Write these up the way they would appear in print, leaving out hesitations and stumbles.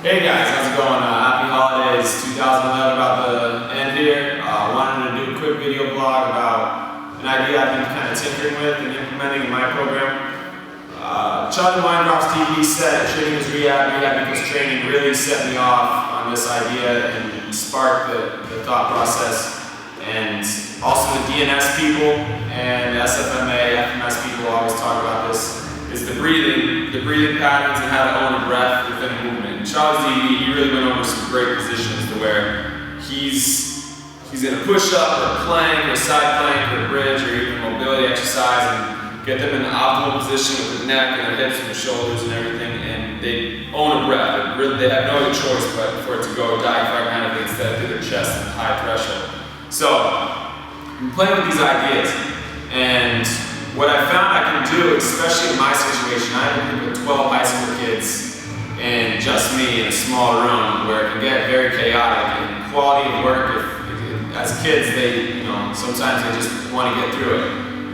Hey guys, how's it going? Happy holidays, 2011 about to end here. Wanted to do a quick video blog about an idea I've been kind of tinkering with and implementing in my program. Charlie Weingroff's TV said training is rehab because training really set me off on this idea and sparked the thought process. And also the DNS people and the SFMA, FMS people always talk about this, is the breathing patterns and how to own a breath within a movement. And Charlie's DVD, he really went over some great positions to where he's in a push-up or a plank or a side plank or a bridge or even a mobility exercise and get them in an optimal position with their neck and their hips and their shoulders and everything, and they own a breath. They have no other choice but for it to go diaphragmatically instead of through their chest and high threshold. So, I'm playing with these ideas, and what I found I can do, especially in my situation, I have a group of 12 high school kids and just me in a small room where it can get very chaotic, and quality of work, as kids, sometimes they just want to get through it.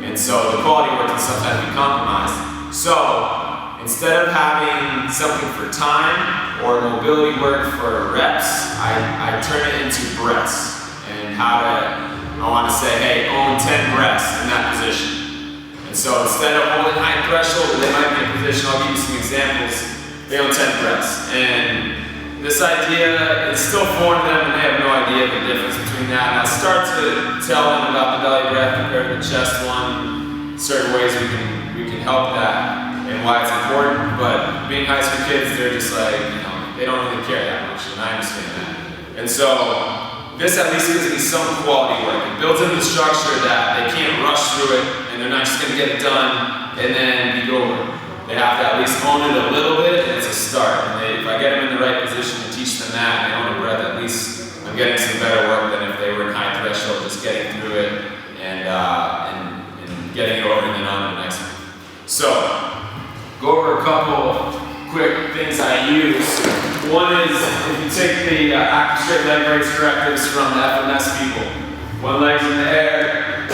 And so the quality of work can sometimes be compromised. So instead of having something for time or mobility work for reps, I turn it into breaths and I want to say, hey, own 10 breaths in that position. And so instead of holding high threshold, they might be in a position, I'll give you some examples, they own 10 breaths. And this idea is still foreign to them and they have no idea the difference between that. And I start to tell them about the belly breath compared to the chest one, certain ways we can help that and why it's important. But being high school kids, they're just like, they don't really care that much, and I understand that. And so this at least gives me some quality work. It builds into the structure that they can't rush through it and they're not just going to get it done and then be over. They have to at least own it a little bit, and it's a start. And if I get them in the right position to teach them that, and they own a breath, at least I'm getting some better work than if they were in high threshold, just getting through it and getting it over and then on to the next one. So, go over a couple quick things I use. One is, if you take the active straight leg raise directives from the FMS people, one leg's in the air,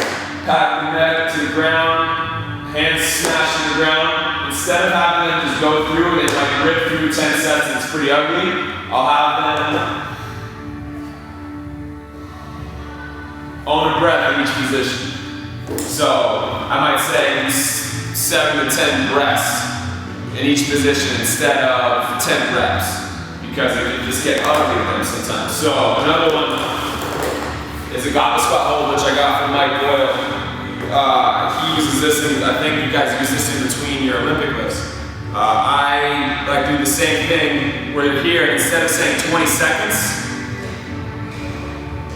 pat the neck to the ground, hands smash to the ground. Instead of having them just go through and like rip through 10 sets and it's pretty ugly, I'll have them own a breath in each position. So I might say 7 to 10 breaths in each position instead of 10 reps because it can just get ugly with them sometimes. So another one is a goblet squat hold, which I got from Mike Boyle. He uses this, and I think you guys use this in between your Olympic lifts. I like do the same thing where you're here, and instead of saying 20 seconds,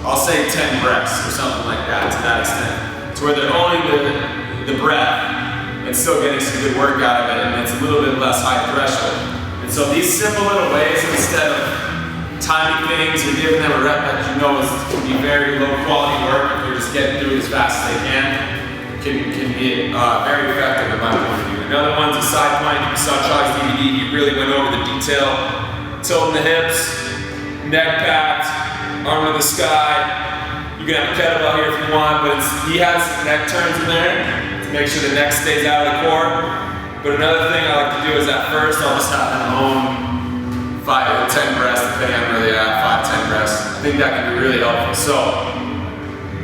I'll say 10 breaths or something like that to that extent. To where they're owning the breath and still getting some good work out of it, and it's a little bit less high threshold. And so these simple little ways, instead of timing things or giving them a rep that can be very low quality work if they're just getting through it as fast as they can be very effective in my point of view. Another one's a side plank. You saw Charlie's DVD, he really went over the detail. Tilting the hips, neck packed, arm to the sky. You can have a kettlebell here if you want, but he has neck turns in there to make sure the neck stays out of the core. But another thing I like to do is at first I'll just have them own 5 or 10 breaths, depending on where they're at, 5, 10 breaths. I think that can be really helpful. So,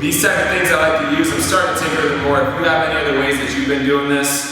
these type of things I like to use, I'm starting to tinker with them more. If you have any other ways that you've been doing this,